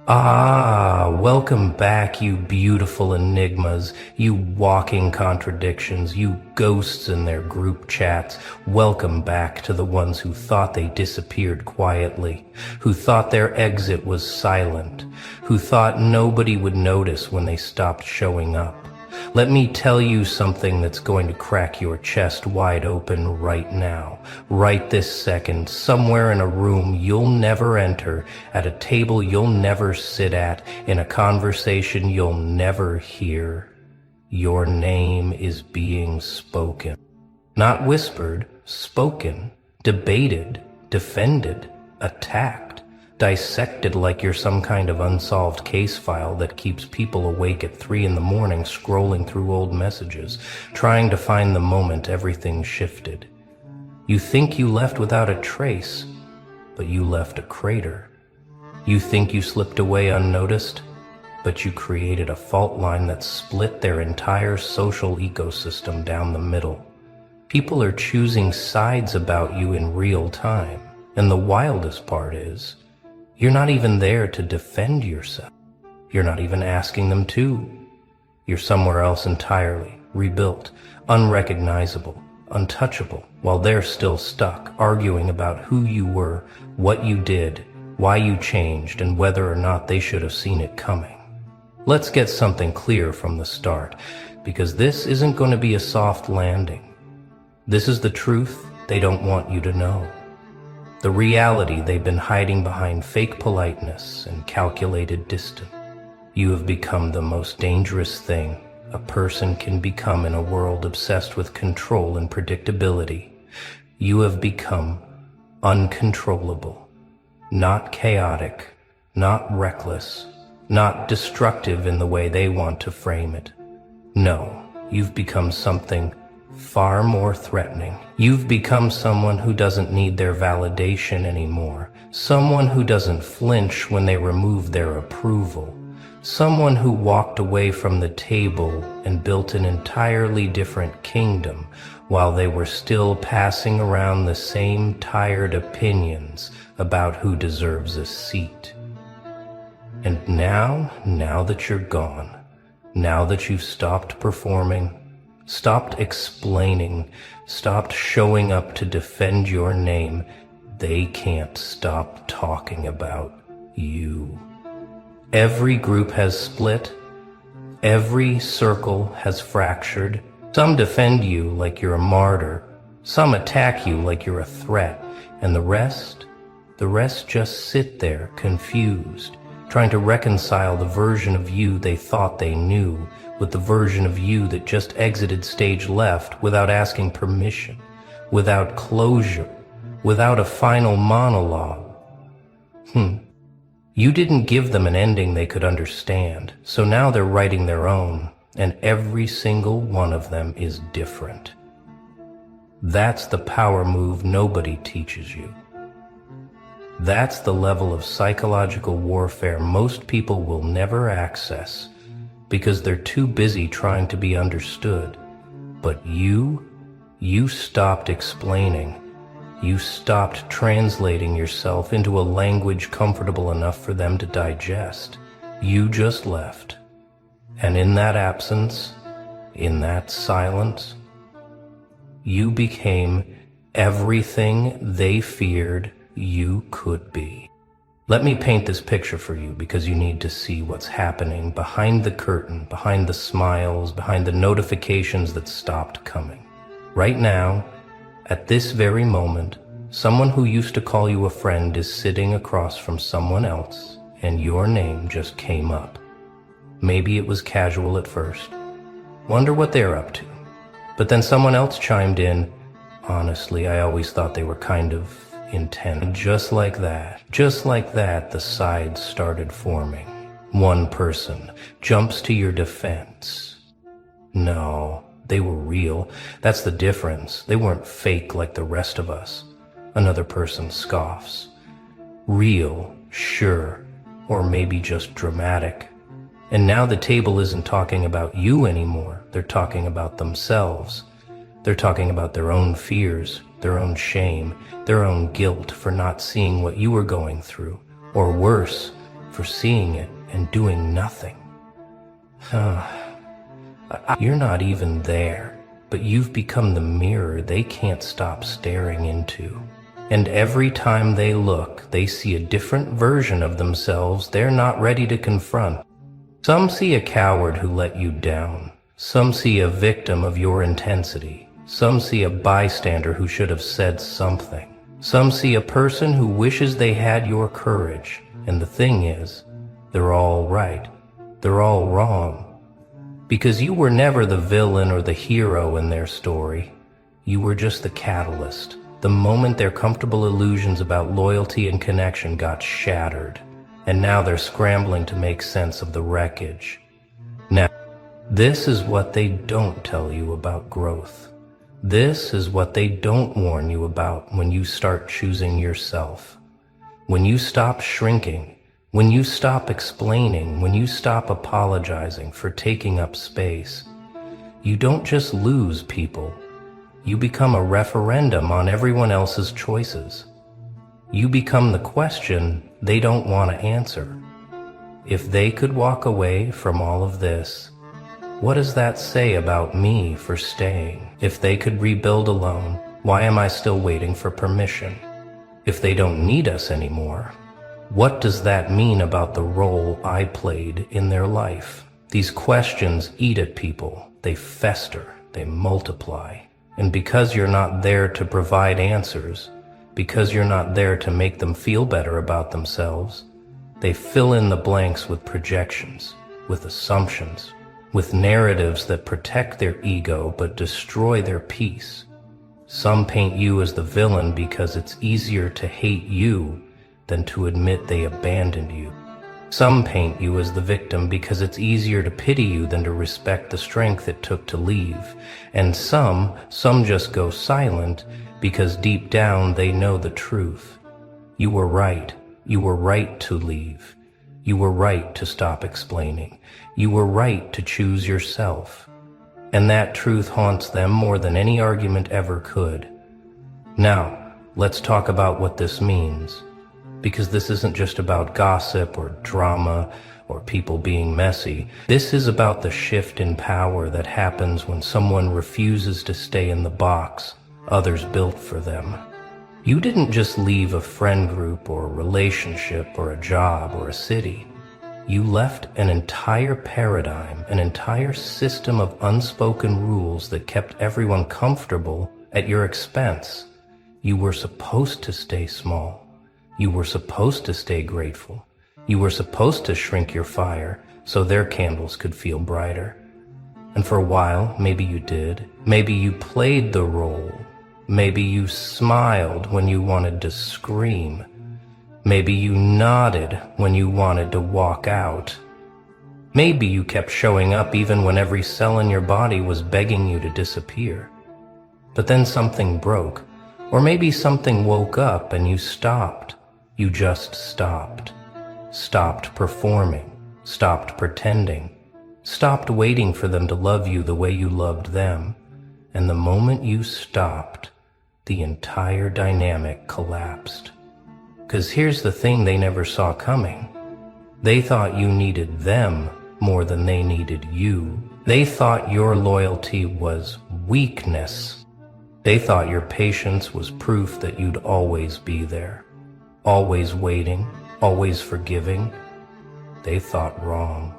Ah, welcome back, you beautiful enigmas, you walking contradictions, you ghosts in their group chats. Welcome back to the ones who thought they disappeared quietly, who thought their exit was silent, who thought nobody would notice when they stopped showing up. Let me tell you something that's going to crack your chest wide open right now, right this second, somewhere in a room you'll never enter, at a table you'll never sit at, in a conversation you'll never hear. Your name is being spoken. Not whispered, spoken, debated, defended, attacked, dissected like you're some kind of unsolved case file that keeps people awake at 3 in the morning scrolling through old messages, trying to find the moment everything shifted. You think you left without a trace, but you left a crater. You think you slipped away unnoticed, but you created a fault line that split their entire social ecosystem down the middle. People are choosing sides about you in real time, and the wildest part is, you're not even there to defend yourself. You're not even asking them to. You're somewhere else entirely, rebuilt, unrecognizable, untouchable, while they're still stuck, arguing about who you were, what you did, why you changed, and whether or not they should have seen it coming. Let's get something clear from the start, because this isn't going to be a soft landing. This is the truth they don't want you to know. The reality they've been hiding behind fake politeness and calculated distance. You have become the most dangerous thing a person can become in a world obsessed with control and predictability. You have become uncontrollable, not chaotic, not reckless, not destructive in the way they want to frame it. No, you've become something far more threatening. You've become someone who doesn't need their validation anymore, someone who doesn't flinch when they remove their approval, someone who walked away from the table and built an entirely different kingdom while they were still passing around the same tired opinions about who deserves a seat. And now that you're gone, now that you've stopped performing, stopped explaining, stopped showing up to defend your name, they can't stop talking about you. Every group has split. Every circle has fractured. Some defend you like you're a martyr. Some attack you like you're a threat. And the rest just sit there confused, trying to reconcile the version of you they thought they knew with the version of you that just exited stage left without asking permission, without closure, without a final monologue. You didn't give them an ending they could understand, so now they're writing their own, and every single one of them is different. That's the power move nobody teaches you. That's the level of psychological warfare most people will never access because they're too busy trying to be understood. But you stopped explaining. You stopped translating yourself into a language comfortable enough for them to digest. You just left. And in that absence, in that silence, you became everything they feared you could be. Let me paint this picture for you because you need to see what's happening behind the curtain, behind the smiles, behind the notifications that stopped coming. Right now, at this very moment, someone who used to call you a friend is sitting across from someone else, and your name just came up. Maybe it was casual at first. Wonder what they're up to. But then someone else chimed in, honestly, I always thought they were kind of intent. Just like that, the sides started forming. One person jumps to your defense. No, they were real. That's the difference. They weren't fake like the rest of us. Another person scoffs. Real, sure, or maybe just dramatic. And now the table isn't talking about you anymore. They're talking about themselves. They're talking about their own fears, their own shame, their own guilt for not seeing what you were going through, or worse, for seeing it and doing nothing. You're not even there, but you've become the mirror they can't stop staring into. And every time they look, they see a different version of themselves they're not ready to confront. Some see a coward who let you down. Some see a victim of your intensity. Some see a bystander who should have said something. Some see a person who wishes they had your courage. And the thing is, they're all right. They're all wrong. Because you were never the villain or the hero in their story. You were just the catalyst. The moment their comfortable illusions about loyalty and connection got shattered. And now they're scrambling to make sense of the wreckage. Now, this is what they don't tell you about growth. This is what they don't warn you about when you start choosing yourself. When you stop shrinking, when you stop explaining, when you stop apologizing for taking up space, you don't just lose people. You become a referendum on everyone else's choices. You become the question they don't want to answer. If they could walk away from all of this, what does that say about me for staying? If they could rebuild alone, why am I still waiting for permission? If they don't need us anymore, what does that mean about the role I played in their life? These questions eat at people. They fester. They multiply. And because you're not there to provide answers, because you're not there to make them feel better about themselves, they fill in the blanks with projections, with assumptions, with narratives that protect their ego but destroy their peace. Some paint you as the villain because it's easier to hate you than to admit they abandoned you. Some paint you as the victim because it's easier to pity you than to respect the strength it took to leave. And some just go silent because deep down they know the truth. You were right. You were right to leave. You were right to stop explaining. You were right to choose yourself. And that truth haunts them more than any argument ever could. Now, let's talk about what this means. Because this isn't just about gossip or drama or people being messy. This is about the shift in power that happens when someone refuses to stay in the box others built for them. You didn't just leave a friend group or a relationship or a job or a city. You left an entire paradigm, an entire system of unspoken rules that kept everyone comfortable at your expense. You were supposed to stay small. You were supposed to stay grateful. You were supposed to shrink your fire so their candles could feel brighter. And for a while, maybe you did. Maybe you played the role. Maybe you smiled when you wanted to scream. Maybe you nodded when you wanted to walk out. Maybe you kept showing up even when every cell in your body was begging you to disappear. But then something broke. Or maybe something woke up and you stopped. You just stopped. Stopped performing. Stopped pretending. Stopped waiting for them to love you the way you loved them. And the moment you stopped, the entire dynamic collapsed. 'Cause here's the thing they never saw coming. They thought you needed them more than they needed you. They thought your loyalty was weakness. They thought your patience was proof that you'd always be there. Always waiting, always forgiving. They thought wrong.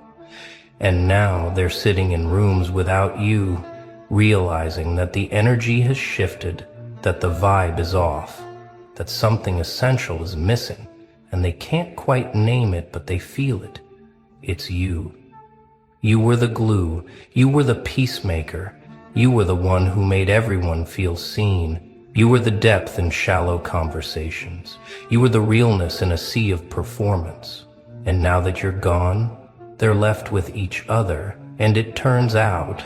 And now they're sitting in rooms without you, realizing that the energy has shifted, that the vibe is off, that something essential is missing, and they can't quite name it, but they feel it. It's you. You were the glue. You were the peacemaker. You were the one who made everyone feel seen. You were the depth in shallow conversations. You were the realness in a sea of performance. And now that you're gone, they're left with each other. And it turns out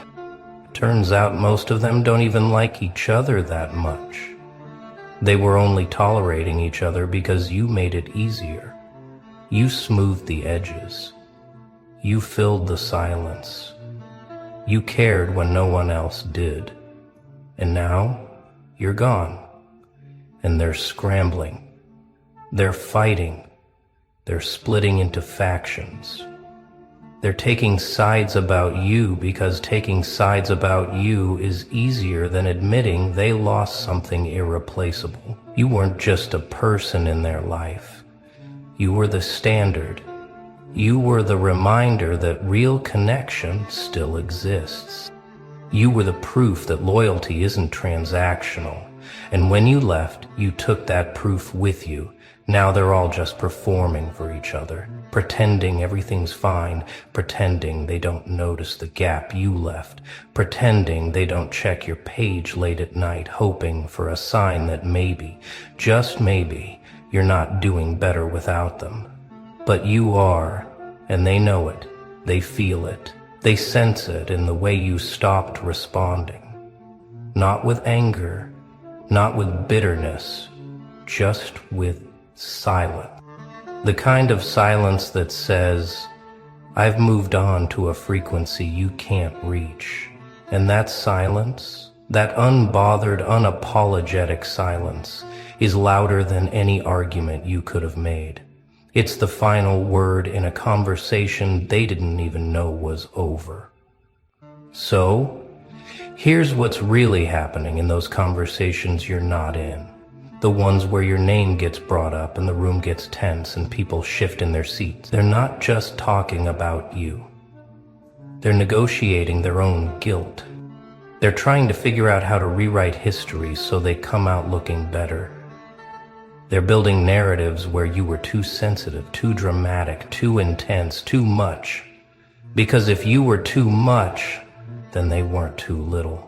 most of them don't even like each other that much. They were only tolerating each other because you made it easier. You smoothed the edges. You filled the silence. You cared when no one else did. And now, you're gone. And they're scrambling. They're fighting. They're splitting into factions. They're taking sides about you because taking sides about you is easier than admitting they lost something irreplaceable. You weren't just a person in their life. You were the standard. You were the reminder that real connection still exists. You were the proof that loyalty isn't transactional. And when you left, you took that proof with you. Now they're all just performing for each other, pretending everything's fine, pretending they don't notice the gap you left, pretending they don't check your page late at night, hoping for a sign that maybe, just maybe, you're not doing better without them. But you are, and they know it, they feel it, they sense it in the way you stopped responding. Not with anger, not with bitterness, just with silence. The kind of silence that says, I've moved on to a frequency you can't reach. And that silence, that unbothered, unapologetic silence, is louder than any argument you could have made. It's the final word in a conversation they didn't even know was over. So, here's what's really happening in those conversations you're not in. The ones where your name gets brought up and the room gets tense and people shift in their seats. They're not just talking about you. They're negotiating their own guilt. They're trying to figure out how to rewrite history so they come out looking better. They're building narratives where you were too sensitive, too dramatic, too intense, too much. Because if you were too much, then they weren't too little.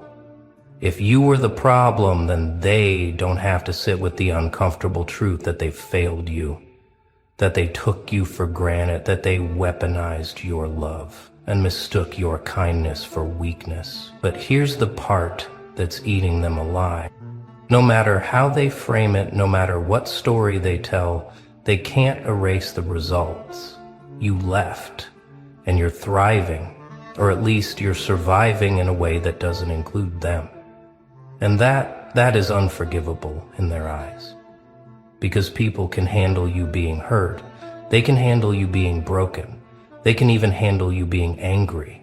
If you were the problem, then they don't have to sit with the uncomfortable truth that they failed you, that they took you for granted, that they weaponized your love and mistook your kindness for weakness. But here's the part that's eating them alive. No matter how they frame it, no matter what story they tell, they can't erase the results. You left, and you're thriving, or at least you're surviving in a way that doesn't include them. And that is unforgivable in their eyes. Because people can handle you being hurt. They can handle you being broken. They can even handle you being angry.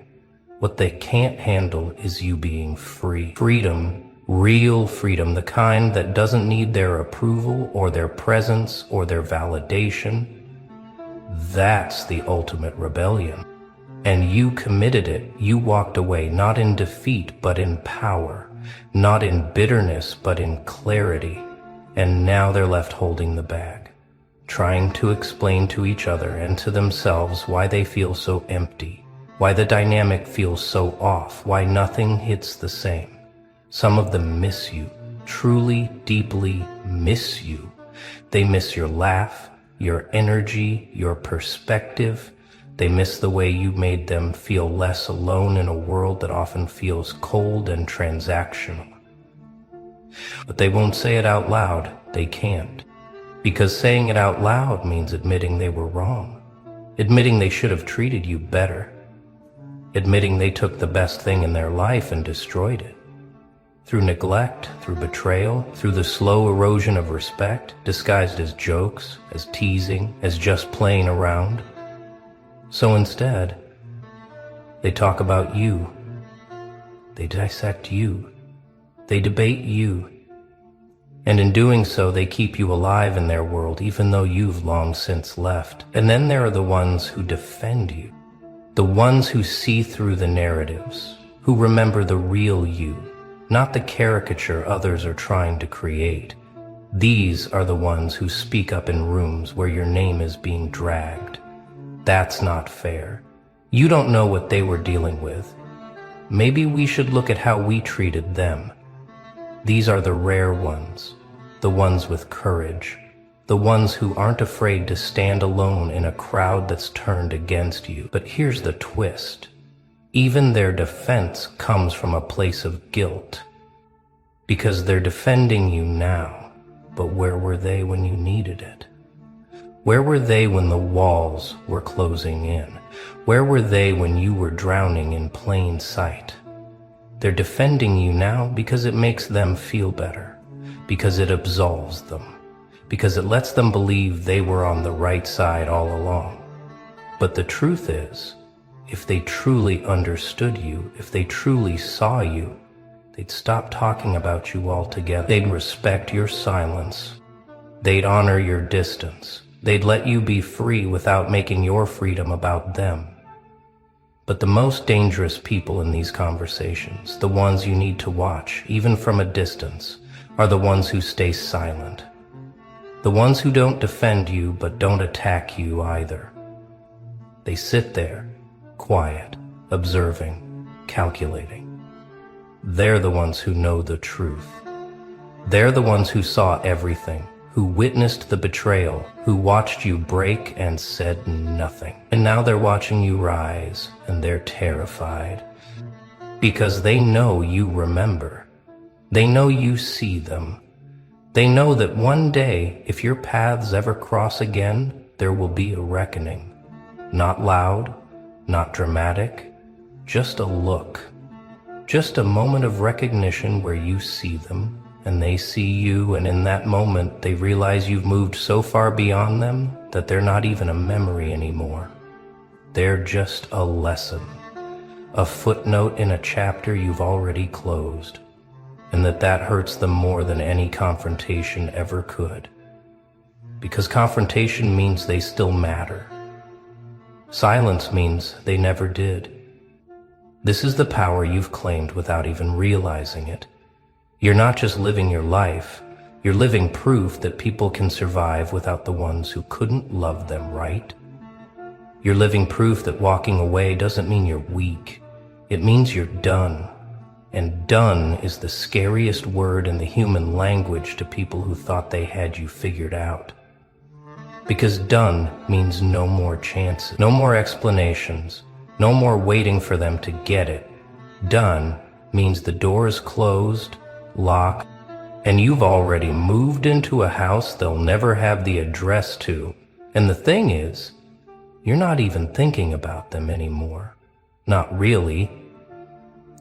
What they can't handle is you being free. Freedom, real freedom, the kind that doesn't need their approval or their presence or their validation. That's the ultimate rebellion. And you committed it. You walked away, not in defeat, but in power. Not in bitterness, but in clarity. And now they're left holding the bag, trying to explain to each other and to themselves why they feel so empty, why the dynamic feels so off, why nothing hits the same. Some of them miss you, truly, deeply miss you. They miss your laugh, your energy, your perspective. They miss the way you made them feel less alone in a world that often feels cold and transactional. But they won't say it out loud. They can't. Because saying it out loud means admitting they were wrong. Admitting they should have treated you better. Admitting they took the best thing in their life and destroyed it. Through neglect, through betrayal, through the slow erosion of respect, disguised as jokes, as teasing, as just playing around. So instead, they talk about you. They dissect you. They debate you. And in doing so, they keep you alive in their world, even though you've long since left. And then there are the ones who defend you. The ones who see through the narratives, who remember the real you, not the caricature others are trying to create. These are the ones who speak up in rooms where your name is being dragged. That's not fair. You don't know what they were dealing with. Maybe we should look at how we treated them. These are the rare ones, the ones with courage, the ones who aren't afraid to stand alone in a crowd that's turned against you. But here's the twist. Even their defense comes from a place of guilt. Because they're defending you now, but where were they when you needed it? Where were they when the walls were closing in? Where were they when you were drowning in plain sight? They're defending you now because it makes them feel better, because it absolves them, because it lets them believe they were on the right side all along. But the truth is, if they truly understood you, if they truly saw you, they'd stop talking about you altogether. They'd respect your silence. They'd honor your distance. They'd let you be free without making your freedom about them. But the most dangerous people in these conversations, the ones you need to watch, even from a distance, are the ones who stay silent. The ones who don't defend you but don't attack you either. They sit there, quiet, observing, calculating. They're the ones who know the truth. They're the ones who saw everything, who witnessed the betrayal, who watched you break and said nothing. And now they're watching you rise, and they're terrified. Because they know you remember. They know you see them. They know that one day, if your paths ever cross again, there will be a reckoning. Not loud, not dramatic, just a look. Just a moment of recognition where you see them, and they see you, and in that moment they realize you've moved so far beyond them that they're not even a memory anymore. They're just a lesson, a footnote in a chapter you've already closed, and that hurts them more than any confrontation ever could. Because confrontation means they still matter. Silence means they never did. This is the power you've claimed without even realizing it. You're not just living your life, you're living proof that people can survive without the ones who couldn't love them right. You're living proof that walking away doesn't mean you're weak. It means you're done. And done is the scariest word in the human language to people who thought they had you figured out. Because done means no more chances, no more explanations, no more waiting for them to get it. Done means the door is closed, locked, and you've already moved into a house they'll never have the address to. And the thing is, you're not even thinking about them anymore. Not really.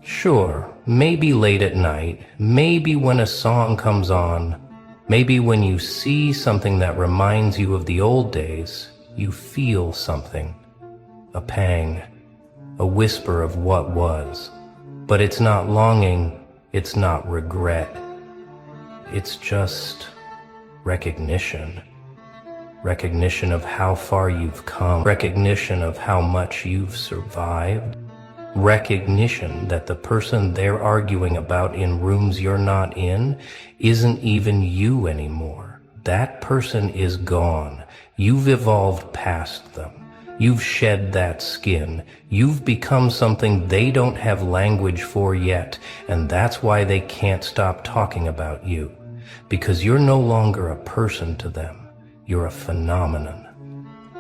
Sure, maybe late at night, maybe when a song comes on, maybe when you see something that reminds you of the old days, you feel something. A pang, a whisper of what was. But it's not longing, it's not regret. It's just recognition. Recognition of how far you've come. Recognition of how much you've survived. Recognition that the person they're arguing about in rooms you're not in isn't even you anymore. That person is gone. You've evolved past them. You've shed that skin. You've become something they don't have language for yet, and that's why they can't stop talking about you. Because you're no longer a person to them. You're a phenomenon.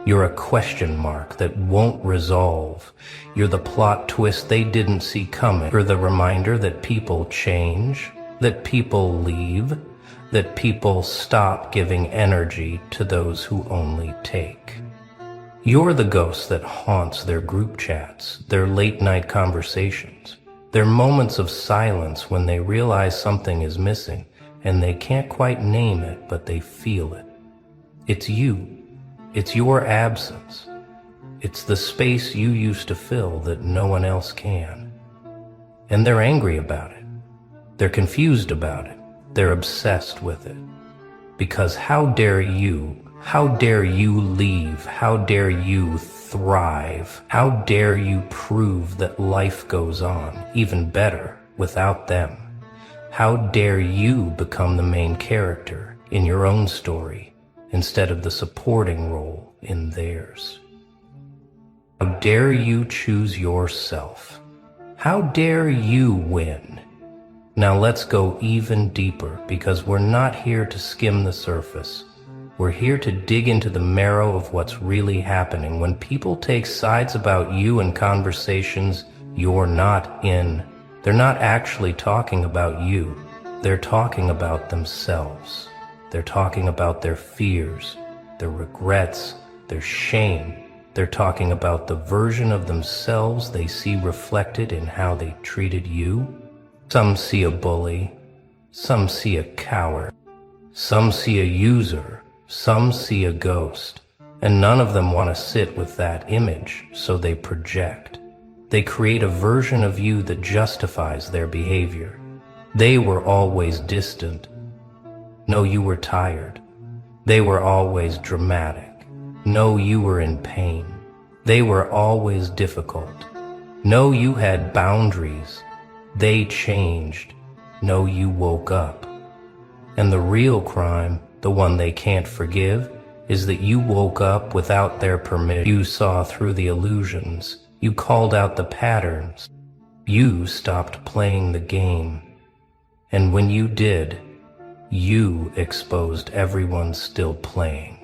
You're a question mark that won't resolve. You're the plot twist they didn't see coming. You're the reminder that people change, that people leave, that people stop giving energy to those who only take. You're the ghost that haunts their group chats, their late-night conversations, their moments of silence when they realize something is missing and they can't quite name it, but they feel it. It's you. It's your absence. It's the space you used to fill that no one else can. And they're angry about it. They're confused about it. They're obsessed with it. Because how dare you leave? How dare you thrive? How dare you prove that life goes on, even better, without them? How dare you become the main character in your own story instead of the supporting role in theirs? How dare you choose yourself? How dare you win? Now let's go even deeper, because we're not here to skim the surface. We're here to dig into the marrow of what's really happening when people take sides about you in conversations you're not in. They're not actually talking about you. They're talking about themselves. They're talking about their fears, their regrets, their shame. They're talking about the version of themselves they see reflected in how they treated you. Some see a bully. Some see a coward. Some see a user, some see a ghost, and none of them want to sit with that image, so they project. They create a version of you that justifies their behavior. They were always distant. No, you were tired. They were always dramatic. No, you were in pain. They were always difficult. No, you had boundaries. They changed. No, you woke up. And the real crime, the one they can't forgive, is that you woke up without their permission. You saw through the illusions. You called out the patterns. You stopped playing the game. And when you did, you exposed everyone still playing.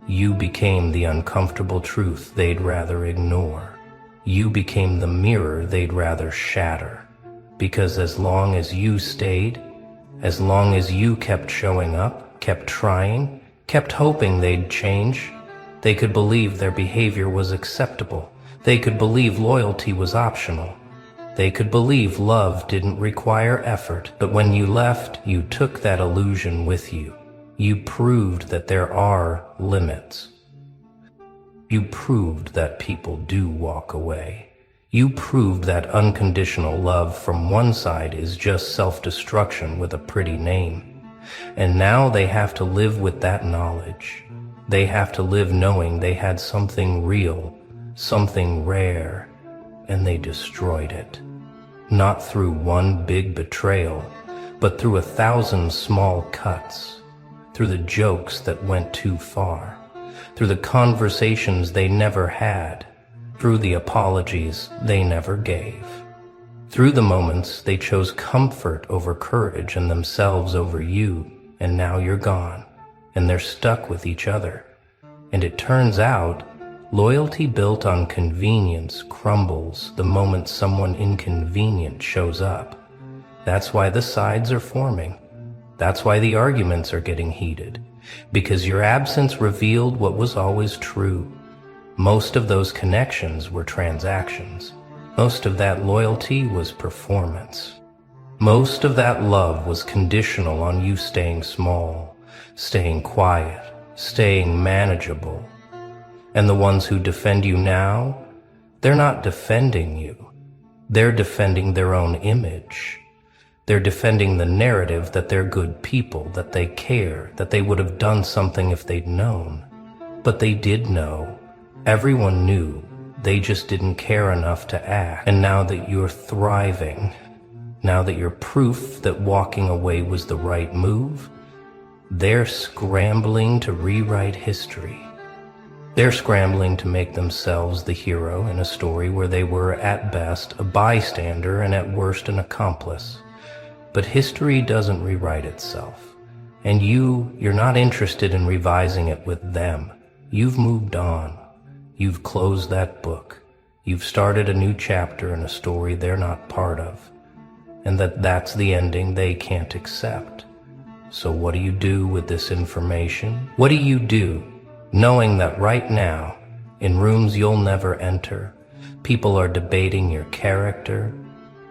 You became the uncomfortable truth they'd rather ignore. You became the mirror they'd rather shatter. Because as long as you stayed, as long as you kept showing up, kept trying, kept hoping they'd change, they could believe their behavior was acceptable. They could believe loyalty was optional. They could believe love didn't require effort. But when you left, you took that illusion with you. You proved that there are limits. You proved that people do walk away. You proved that unconditional love from one side is just self-destruction with a pretty name. And now they have to live with that knowledge. They have to live knowing they had something real, something rare, and they destroyed it. Not through one big betrayal, but through 1,000 small cuts, through the jokes that went too far, through the conversations they never had, through the apologies they never gave, through the moments they chose comfort over courage and themselves over you, and now you're gone, and they're stuck with each other. And it turns out, loyalty built on convenience crumbles the moment someone inconvenient shows up. That's why the sides are forming. That's why the arguments are getting heated. Because your absence revealed what was always true. Most of those connections were transactions. Most of that loyalty was performance. Most of that love was conditional on you staying small, staying quiet, staying manageable. And the ones who defend you now, they're not defending you. They're defending their own image. They're defending the narrative that they're good people, that they care, that they would have done something if they'd known. But they did know. Everyone knew. They just didn't care enough to act. And now that you're thriving, now that you're proof that walking away was the right move, they're scrambling to rewrite history. They're scrambling to make themselves the hero in a story where they were at best a bystander and at worst an accomplice. But history doesn't rewrite itself. And you're not interested in revising it with them. You've moved on. You've closed that book. You've started a new chapter in a story they're not part of. And that's the ending they can't accept. So what do you do with this information? What do you do knowing that right now, in rooms you'll never enter, people are debating your character,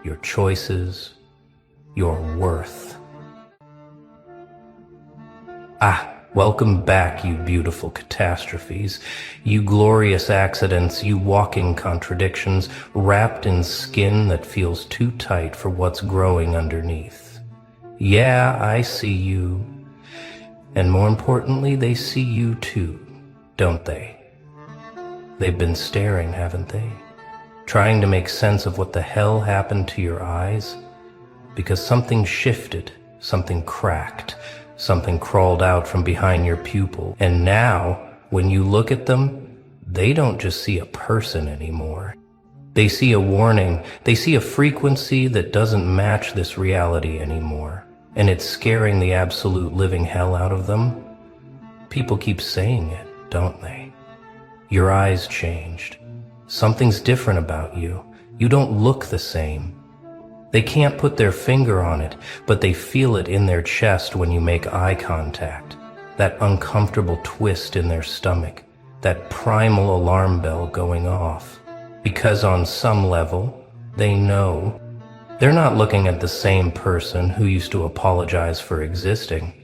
your choices, your worth? Welcome back, you beautiful catastrophes, you glorious accidents, you walking contradictions, wrapped in skin that feels too tight for what's growing underneath. Yeah, I see you. And more importantly, they see you too, don't they? They've been staring, haven't they? Trying to make sense of what the hell happened to your eyes? Because something shifted, something cracked, something crawled out from behind your pupil. And now, when you look at them, they don't just see a person anymore. They see a warning. They see a frequency that doesn't match this reality anymore. And it's scaring the absolute living hell out of them. People keep saying it, don't they? Your eyes changed. Something's different about you. You don't look the same. They can't put their finger on it, but they feel it in their chest when you make eye contact. That uncomfortable twist in their stomach, that primal alarm bell going off. Because on some level, they know. They're not looking at the same person who used to apologize for existing.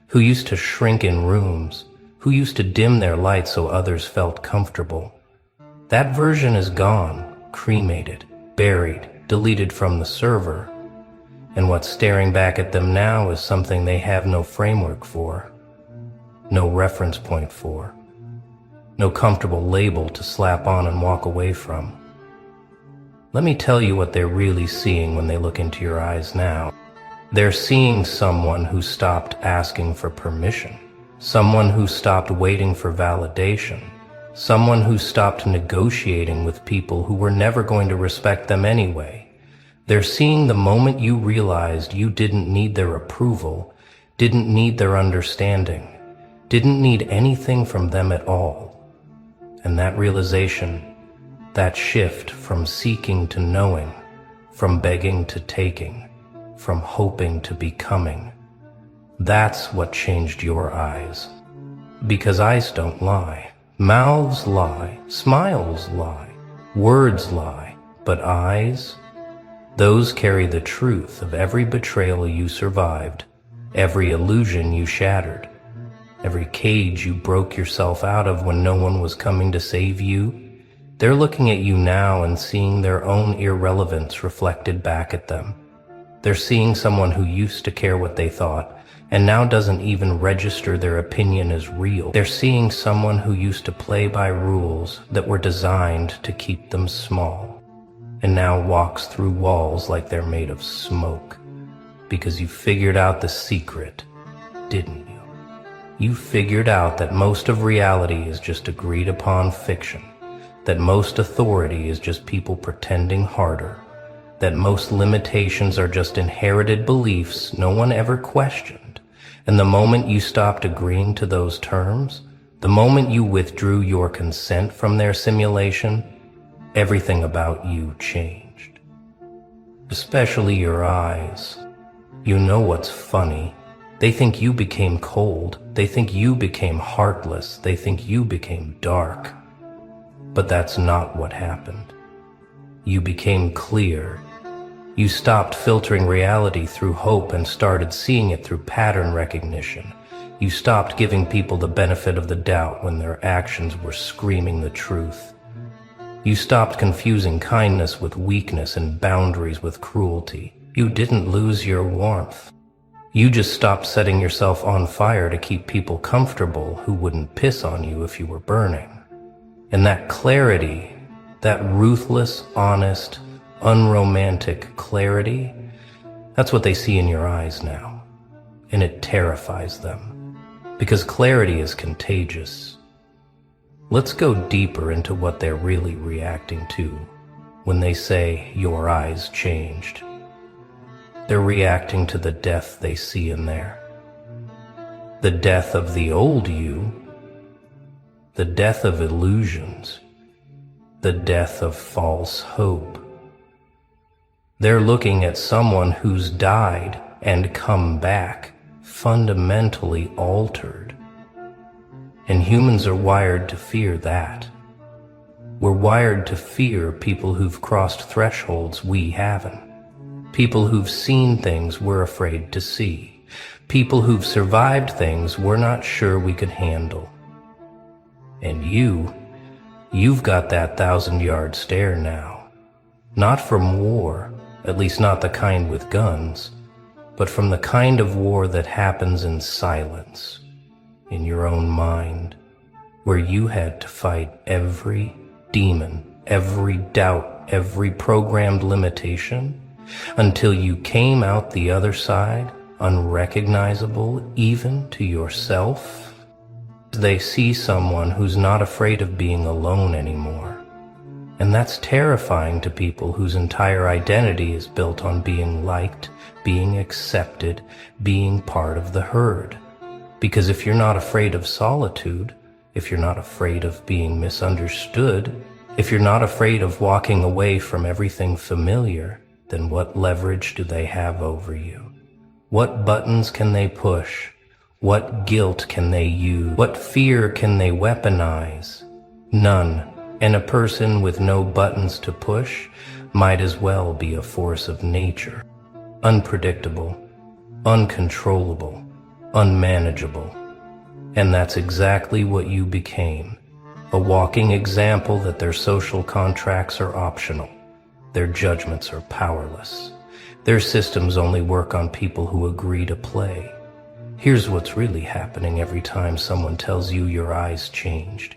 who used to shrink in rooms, who used to dim their light so others felt comfortable. That version is gone, cremated, buried, deleted from the server, and what's staring back at them now is something they have no framework for, no reference point for, no comfortable label to slap on and walk away from. Let me tell you what they're really seeing when they look into your eyes now. They're seeing someone who stopped asking for permission, someone who stopped waiting for validation, someone who stopped negotiating with people who were never going to respect them anyway. They're seeing the moment you realized you didn't need their approval, didn't need their understanding, didn't need anything from them at all. And that realization, that shift from seeking to knowing, from begging to taking, from hoping to becoming, that's what changed your eyes. Because eyes don't lie. Mouths lie, smiles lie, words lie, but eyes, those carry the truth of every betrayal you survived, every illusion you shattered, every cage you broke yourself out of when no one was coming to save you. They're looking at you now and seeing their own irrelevance reflected back at them. They're seeing someone who used to care what they thought and now doesn't even register their opinion as real. They're seeing someone who used to play by rules that were designed to keep them small and now walks through walls like they're made of smoke. Because you figured out the secret, didn't you? You figured out that most of reality is just agreed upon fiction, that most authority is just people pretending harder, that most limitations are just inherited beliefs no one ever questioned. And the moment you stopped agreeing to those terms, the moment you withdrew your consent from their simulation, everything about you changed. Especially your eyes. You know what's funny? They think you became cold. They think you became heartless. They think you became dark. But that's not what happened. You became clear. You stopped filtering reality through hope and started seeing it through pattern recognition. You stopped giving people the benefit of the doubt when their actions were screaming the truth. You stopped confusing kindness with weakness and boundaries with cruelty. You didn't lose your warmth. You just stopped setting yourself on fire to keep people comfortable who wouldn't piss on you if you were burning. And that clarity, that ruthless, honest, unromantic clarity, that's what they see in your eyes now. And it terrifies them. Because clarity is contagious. Let's go deeper into what they're really reacting to when they say your eyes changed. They're reacting to the death they see in there. The death of the old you, the death of illusions, the death of false hope. They're looking at someone who's died and come back, fundamentally altered. And humans are wired to fear that. We're wired to fear people who've crossed thresholds we haven't. People who've seen things we're afraid to see. People who've survived things we're not sure we could handle. And you've got that 1,000-yard stare now. Not from war, at least not the kind with guns, but from the kind of war that happens in silence, in your own mind, where you had to fight every demon, every doubt, every programmed limitation, until you came out the other side, unrecognizable even to yourself. They see someone who's not afraid of being alone anymore. And that's terrifying to people whose entire identity is built on being liked, being accepted, being part of the herd. Because if you're not afraid of solitude, if you're not afraid of being misunderstood, if you're not afraid of walking away from everything familiar, then what leverage do they have over you? What buttons can they push? What guilt can they use? What fear can they weaponize? None. And a person with no buttons to push might as well be a force of nature. Unpredictable, uncontrollable, unmanageable. And that's exactly what you became. A walking example that their social contracts are optional. Their judgments are powerless. Their systems only work on people who agree to play. Here's what's really happening every time someone tells you your eyes changed.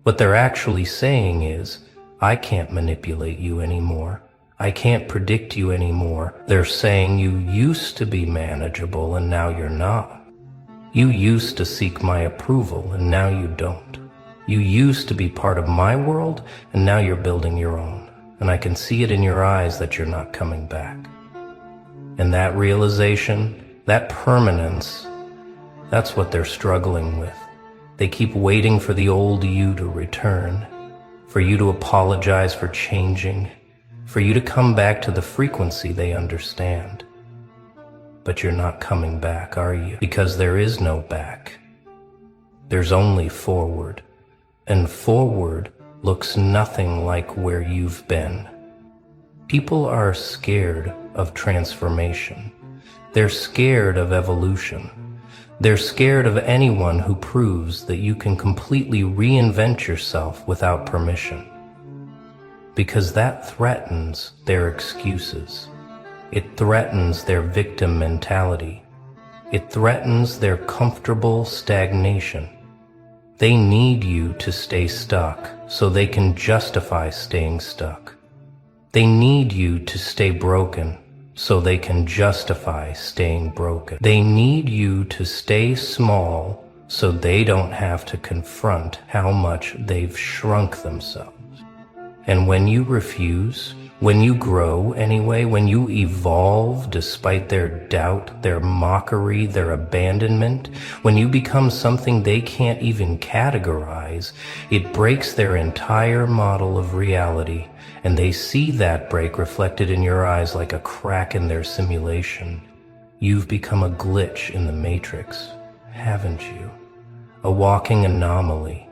What they're actually saying is, I can't manipulate you anymore. I can't predict you anymore. They're saying you used to be manageable and now you're not. You used to seek my approval and now you don't. You used to be part of my world and now you're building your own. And I can see it in your eyes that you're not coming back. And that realization, that permanence, that's what they're struggling with. They keep waiting for the old you to return, for you to apologize for changing, for you to come back to the frequency they understand. But you're not coming back, are you? Because there is no back. There's only forward. And forward looks nothing like where you've been. People are scared of transformation. They're scared of evolution. They're scared of anyone who proves that you can completely reinvent yourself without permission. Because that threatens their excuses. It threatens their victim mentality. It threatens their comfortable stagnation. They need you to stay stuck so they can justify staying stuck. They need you to stay broken so they can justify staying broken. They need you to stay small so they don't have to confront how much they've shrunk themselves. And when you refuse, when you grow anyway, when you evolve despite their doubt, their mockery, their abandonment, when you become something they can't even categorize, it breaks their entire model of reality, and they see that break reflected in your eyes like a crack in their simulation. You've become a glitch in the matrix, haven't you? A walking anomaly.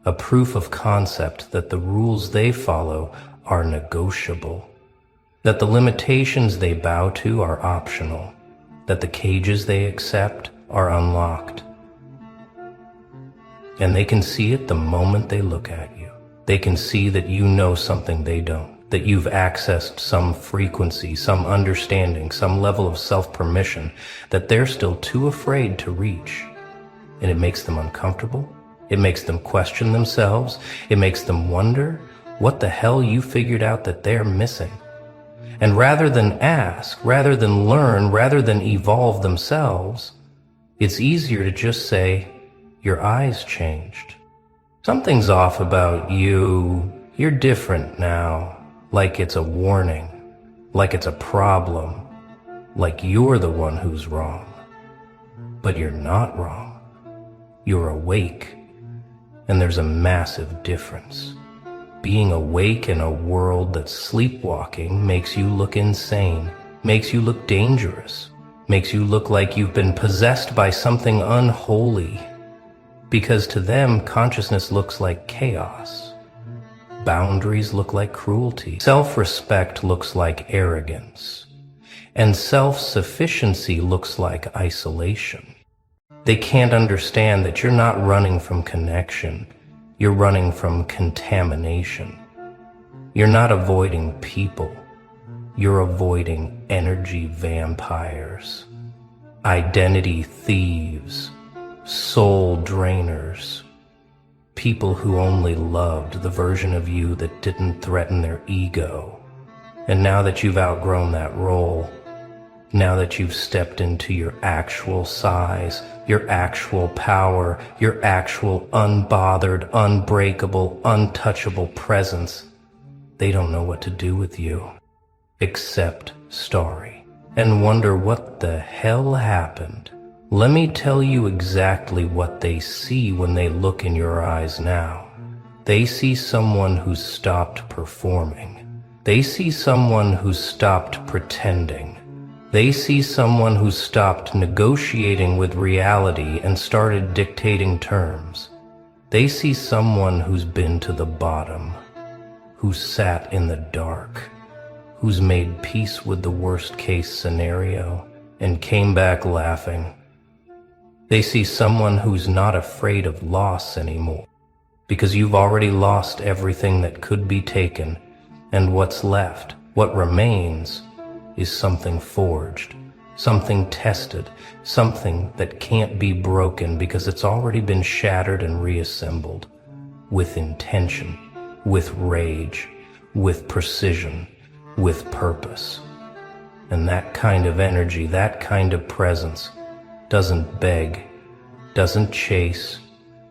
A proof of concept that the rules they follow are negotiable, that the limitations they bow to are optional, that the cages they accept are unlocked. And they can see it the moment they look at you. They can see that you know something they don't, that you've accessed some frequency, some understanding, some level of self-permission that they're still too afraid to reach. And it makes them uncomfortable. It makes them question themselves. It makes them wonder what the hell you figured out that they're missing. And rather than ask, rather than learn, rather than evolve themselves, it's easier to just say, your eyes changed. Something's off about you. You're different now. Like it's a warning. Like it's a problem. Like you're the one who's wrong. But you're not wrong. You're awake. And there's a massive difference. Being awake in a world that's sleepwalking makes you look insane, makes you look dangerous, makes you look like you've been possessed by something unholy. Because to them, consciousness looks like chaos. Boundaries look like cruelty. Self-respect looks like arrogance. And self-sufficiency looks like isolation. They can't understand that you're not running from connection. You're running from contamination. You're not avoiding people. You're avoiding energy vampires, identity thieves, soul drainers, people who only loved the version of you that didn't threaten their ego. And now that you've outgrown that role, now that you've stepped into your actual size, your actual power, your actual unbothered, unbreakable, untouchable presence, they don't know what to do with you, except sorry, and wonder what the hell happened. Let me tell you exactly what they see when they look in your eyes now. They see someone who's stopped performing. They see someone who's stopped pretending. They see someone who stopped negotiating with reality and started dictating terms. They see someone who's been to the bottom, who's sat in the dark, who's made peace with the worst-case scenario and came back laughing. They see someone who's not afraid of loss anymore, because you've already lost everything that could be taken, and what's left, what remains, is something forged, something tested, something that can't be broken because it's already been shattered and reassembled, with intention, with rage, with precision, with purpose. And that kind of energy, that kind of presence, doesn't beg, doesn't chase,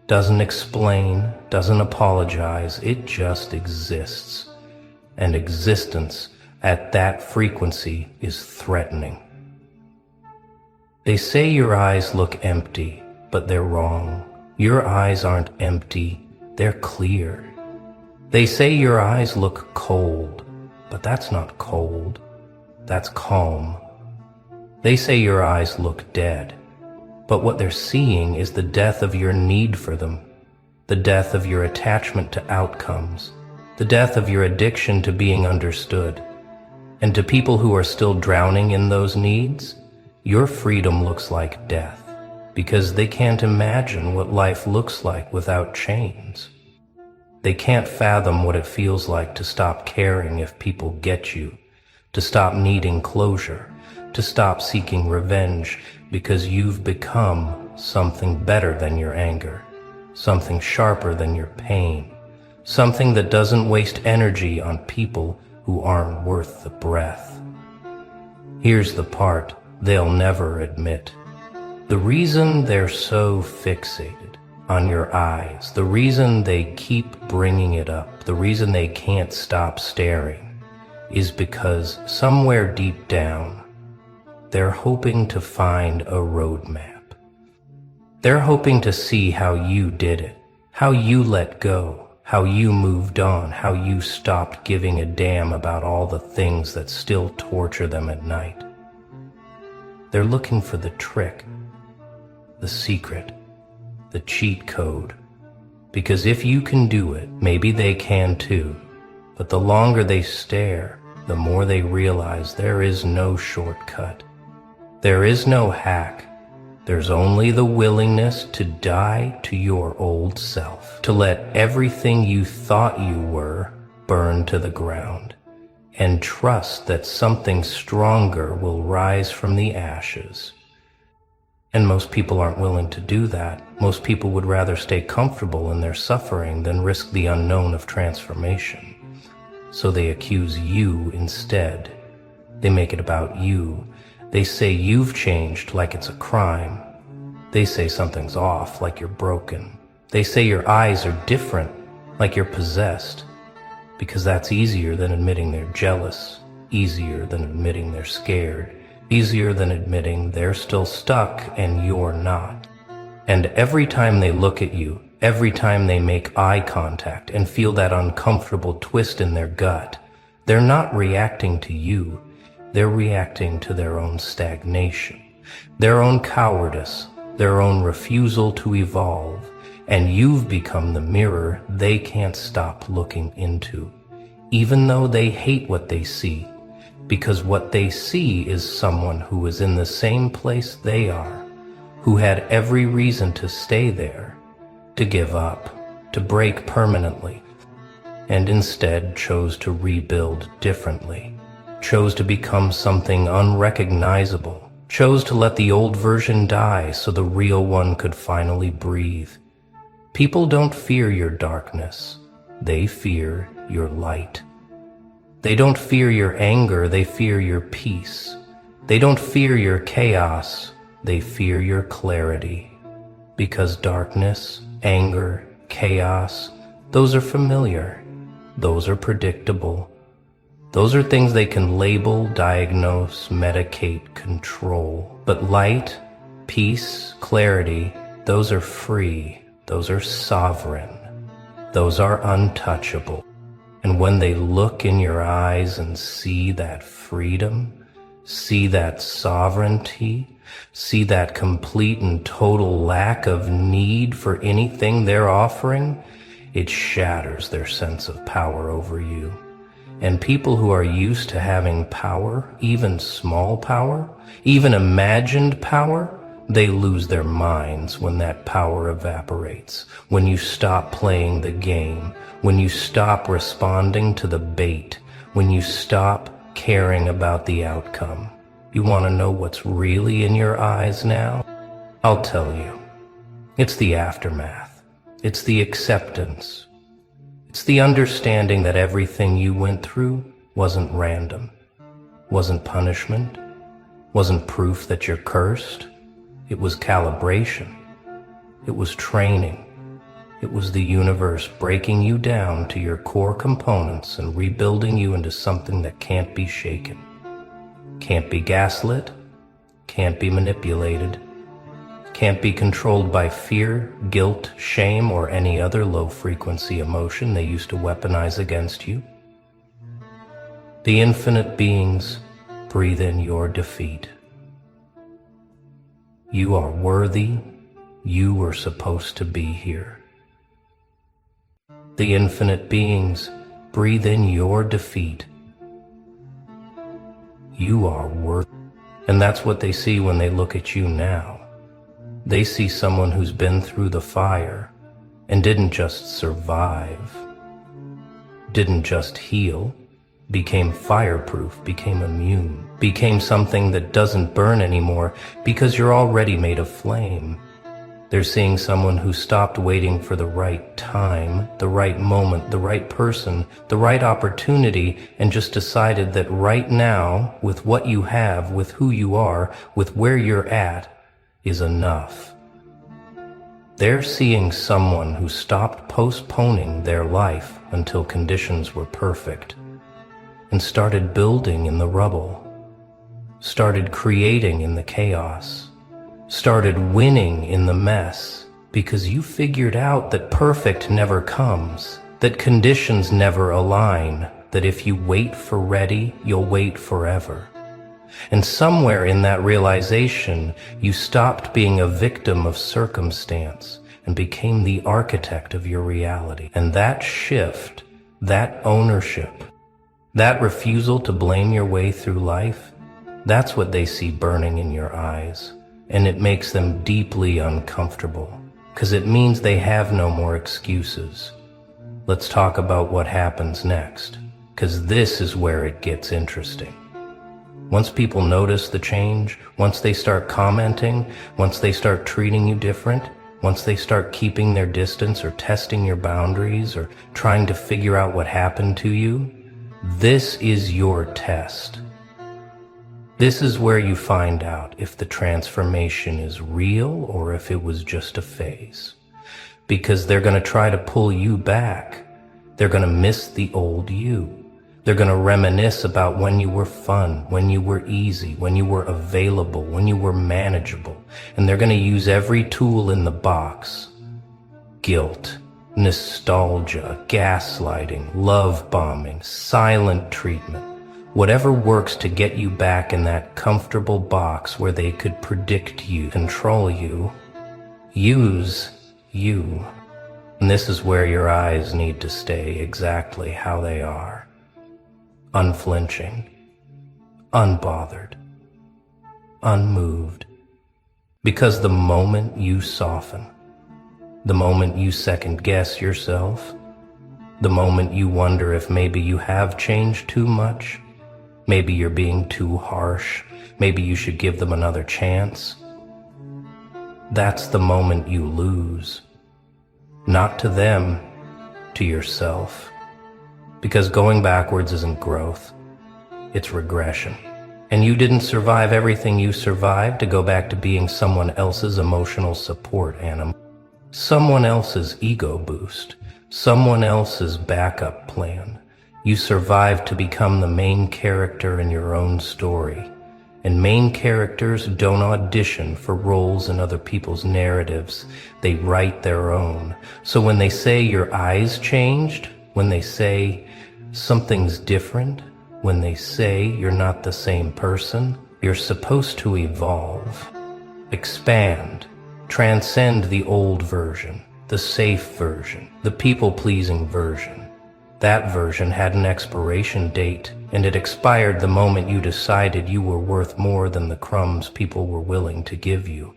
doesn't explain, doesn't apologize. It just exists. And existence at that frequency is threatening. They say your eyes look empty, but they're wrong. Your eyes aren't empty, they're clear. They say your eyes look cold, but that's not cold, that's calm. They say your eyes look dead, but what they're seeing is the death of your need for them, the death of your attachment to outcomes, the death of your addiction to being understood. And to people who are still drowning in those needs, your freedom looks like death, because they can't imagine what life looks like without chains. They can't fathom what it feels like to stop caring if people get you, to stop needing closure, to stop seeking revenge, because you've become something better than your anger, something sharper than your pain, something that doesn't waste energy on people who aren't worth the breath. Here's the part they'll never admit. The reason they're so fixated on your eyes, the reason they keep bringing it up, the reason they can't stop staring, is because somewhere deep down, they're hoping to find a roadmap. They're hoping to see how you did it, how you let go, how you moved on, how you stopped giving a damn about all the things that still torture them at night. They're looking for the trick, the secret, the cheat code. Because if you can do it, maybe they can too. But the longer they stare, the more they realize there is no shortcut. There is no hack. There's only the willingness to die to your old self, to let everything you thought you were burn to the ground, and trust that something stronger will rise from the ashes. And most people aren't willing to do that. Most people would rather stay comfortable in their suffering than risk the unknown of transformation. So they accuse you instead. They make it about you. They say you've changed like it's a crime. They say something's off like you're broken. They say your eyes are different like you're possessed. Because that's easier than admitting they're jealous, easier than admitting they're scared, easier than admitting they're still stuck and you're not. And every time they look at you, every time they make eye contact and feel that uncomfortable twist in their gut, they're not reacting to you, they're reacting to their own stagnation, their own cowardice, their own refusal to evolve, and you've become the mirror they can't stop looking into, even though they hate what they see, because what they see is someone who is in the same place they are, who had every reason to stay there, to give up, to break permanently, and instead chose to rebuild differently, chose to become something unrecognizable, chose to let the old version die so the real one could finally breathe. People don't fear your darkness, they fear your light. They don't fear your anger, they fear your peace. They don't fear your chaos, they fear your clarity. Because darkness, anger, chaos, those are familiar, those are predictable. Those are things they can label, diagnose, medicate, control. But light, peace, clarity, those are free. Those are sovereign. Those are untouchable. And when they look in your eyes and see that freedom, see that sovereignty, see that complete and total lack of need for anything they're offering, it shatters their sense of power over you. And people who are used to having power, even small power, even imagined power, They lose their minds when that power evaporates, when you stop playing the game, when you stop responding to the bait, when you stop caring about the outcome. You want to know what's really in your eyes now? I'll tell you. It's the aftermath. It's the acceptance. It's the understanding that everything you went through wasn't random, wasn't punishment, wasn't proof that you're cursed. It was calibration. It was training. It was the universe breaking you down to your core components and rebuilding you into something that can't be shaken, can't be gaslit, can't be manipulated, can't be controlled by fear, guilt, shame, or any other low-frequency emotion they used to weaponize against you. The infinite beings breathe in your defeat. You are worthy. You were supposed to be here. The infinite beings breathe in your defeat. You are worthy. And that's what they see when they look at you now. They see someone who's been through the fire and didn't just survive, didn't just heal, became fireproof, became immune, became something that doesn't burn anymore because you're already made of flame. They're seeing someone who stopped waiting for the right time, the right moment, the right person, the right opportunity, and just decided that right now, with what you have, with who you are, with where you're at, is enough. They're seeing someone who stopped postponing their life until conditions were perfect and started building in the rubble, started creating in the chaos, started winning in the mess, because you figured out that perfect never comes, that conditions never align, that if you wait for ready, you'll wait forever. And somewhere in that realization, you stopped being a victim of circumstance and became the architect of your reality. And that shift, that ownership, that refusal to blame your way through life, that's what they see burning in your eyes. And it makes them deeply uncomfortable, because it means they have no more excuses. Let's talk about what happens next, because this is where it gets interesting. Once people notice the change, once they start commenting, once they start treating you different, once they start keeping their distance or testing your boundaries or trying to figure out what happened to you, this is your test. This is where you find out if the transformation is real or if it was just a phase. Because they're going to try to pull you back. They're going to miss the old you. They're going to reminisce about when you were fun, when you were easy, when you were available, when you were manageable. And they're going to use every tool in the box. Guilt, nostalgia, gaslighting, love bombing, silent treatment. Whatever works to get you back in that comfortable box where they could predict you, control you, use you. And this is where your eyes need to stay exactly how they are. Unflinching, unbothered, unmoved. Because the moment you soften, the moment you second guess yourself, the moment you wonder if maybe you have changed too much, maybe you're being too harsh, maybe you should give them another chance, that's the moment you lose. Not to them, to yourself. Because going backwards isn't growth, it's regression. And you didn't survive everything you survived to go back to being someone else's emotional support animal, someone else's ego boost, someone else's backup plan. You survived to become the main character in your own story. And main characters don't audition for roles in other people's narratives. They write their own. So when they say your eyes changed, when they say something's different, when they say you're not the same person, you're supposed to evolve, expand, transcend the old version, the safe version, the people-pleasing version. That version had an expiration date, and it expired the moment you decided you were worth more than the crumbs people were willing to give you.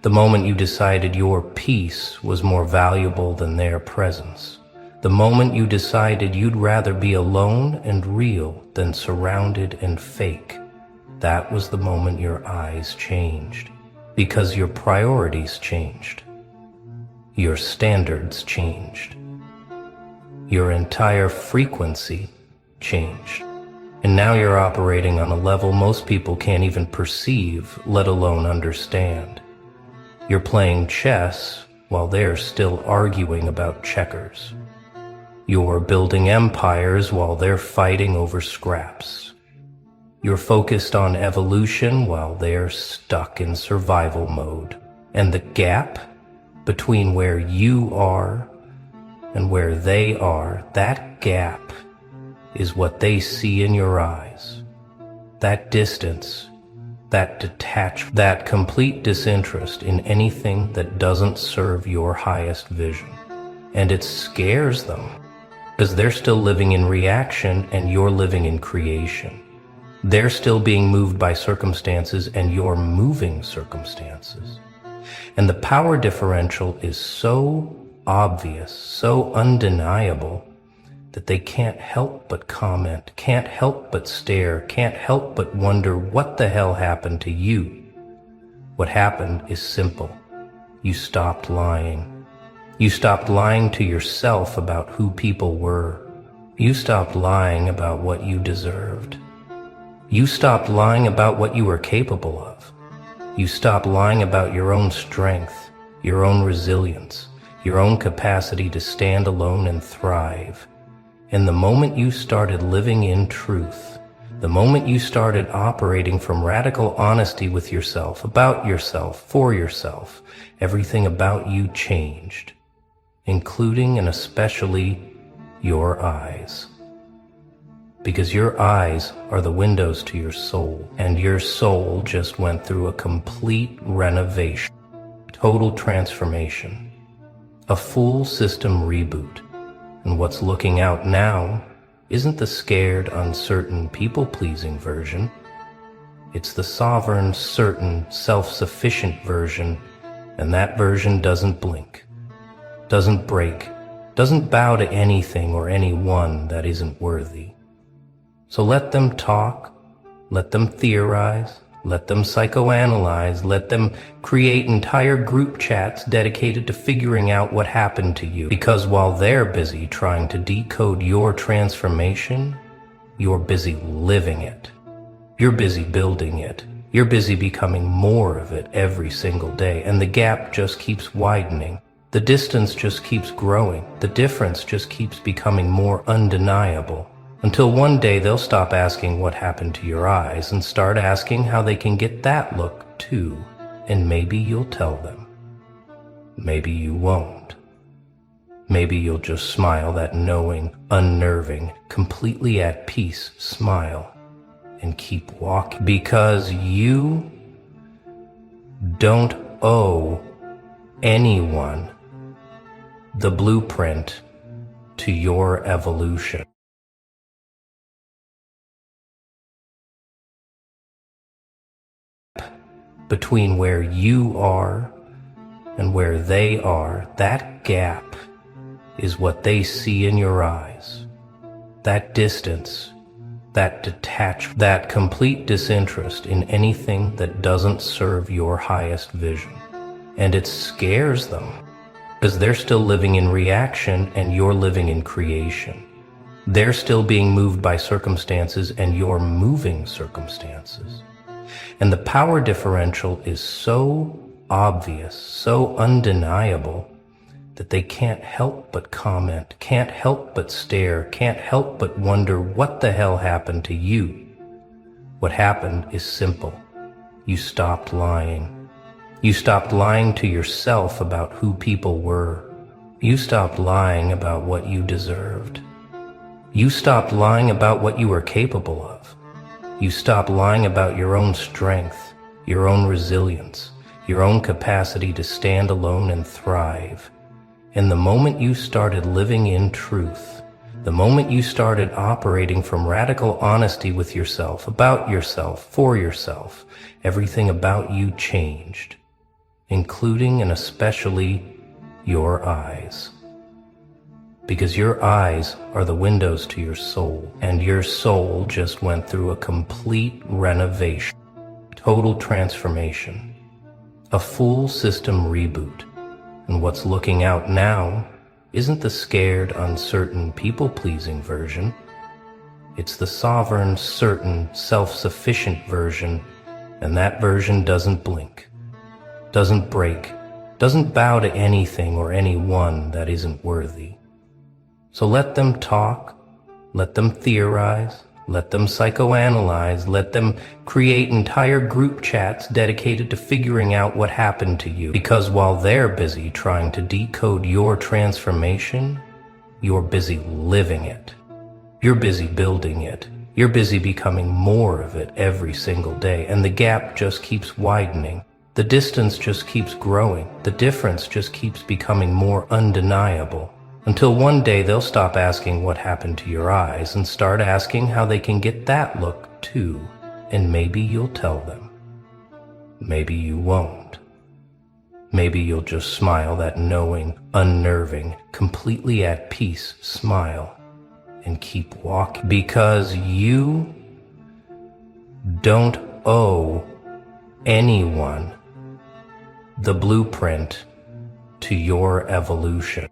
The moment you decided your peace was more valuable than their presence. The moment you decided you'd rather be alone and real than surrounded and fake. That was the moment your eyes changed. Because your priorities changed. Your standards changed. Your entire frequency changed. And now you're operating on a level most people can't even perceive, let alone understand. You're playing chess while they're still arguing about checkers. You're building empires while they're fighting over scraps. You're focused on evolution while they're stuck in survival mode. And the gap between where you are and where they are, that gap is what they see in your eyes. That distance, that detachment, that complete disinterest in anything that doesn't serve your highest vision. And it scares them, because they're still living in reaction and you're living in creation. They're still being moved by circumstances and you're moving circumstances. And the power differential is so obvious, so undeniable, that they can't help but comment, can't help but stare, can't help but wonder what the hell happened to you. What happened is simple. You stopped lying. You stopped lying to yourself about who people were. You stopped lying about what you deserved. You stopped lying about what you were capable of. You stopped lying about your own strength, your own resilience, your own capacity to stand alone and thrive. And the moment you started living in truth, the moment you started operating from radical honesty with yourself, about yourself, for yourself, everything about you changed, including and especially your eyes. Because your eyes are the windows to your soul, and your soul just went through a complete renovation, total transformation, a full system reboot. And what's looking out now isn't the scared, uncertain, people-pleasing version. It's the sovereign, certain, self-sufficient version, and that version doesn't blink, doesn't break, doesn't bow to anything or anyone that isn't worthy. So let them talk, let them theorize, let them psychoanalyze, let them create entire group chats dedicated to figuring out what happened to you. Because while they're busy trying to decode your transformation, you're busy living it. You're busy building it. You're busy becoming more of it every single day, and the gap just keeps widening. The distance just keeps growing. The difference just keeps becoming more undeniable. Until one day they'll stop asking what happened to your eyes and start asking how they can get that look too. And maybe you'll tell them. Maybe you won't. Maybe you'll just smile that knowing, unnerving, completely at peace smile and keep walking. Because you don't owe anyone the blueprint to your evolution. Between where you are and where they are, that gap is what they see in your eyes. That distance, that detachment, that complete disinterest in anything that doesn't serve your highest vision. And it scares them, because they're still living in reaction and you're living in creation. They're still being moved by circumstances and you're moving circumstances. And the power differential is so obvious, so undeniable, that they can't help but comment, can't help but stare, can't help but wonder what the hell happened to you. What happened is simple. You stopped lying. You stopped lying to yourself about who people were. You stopped lying about what you deserved. You stopped lying about what you were capable of. You stopped lying about your own strength, your own resilience, your own capacity to stand alone and thrive. And the moment you started living in truth, The moment you started operating from radical honesty with yourself, about yourself, for yourself, everything about you changed, including and especially your eyes. Because your eyes are the windows to your soul, and your soul just went through a complete renovation, total transformation, a full system reboot. And what's looking out now isn't the scared, uncertain, people-pleasing version. It's the sovereign, certain, self-sufficient version, and that version doesn't blink, doesn't break, doesn't bow to anything or anyone that isn't worthy. So let them talk, let them theorize, let them psychoanalyze, let them create entire group chats dedicated to figuring out what happened to you. Because while they're busy trying to decode your transformation, you're busy living it. You're busy building it. You're busy becoming more of it every single day, and the gap just keeps widening. The distance just keeps growing. The difference just keeps becoming more undeniable. Until one day they'll stop asking what happened to your eyes and start asking how they can get that look too. And maybe you'll tell them. Maybe you won't. Maybe you'll just smile that knowing, unnerving, completely at peace smile and keep walking. Because you don't owe anyone the blueprint to your evolution.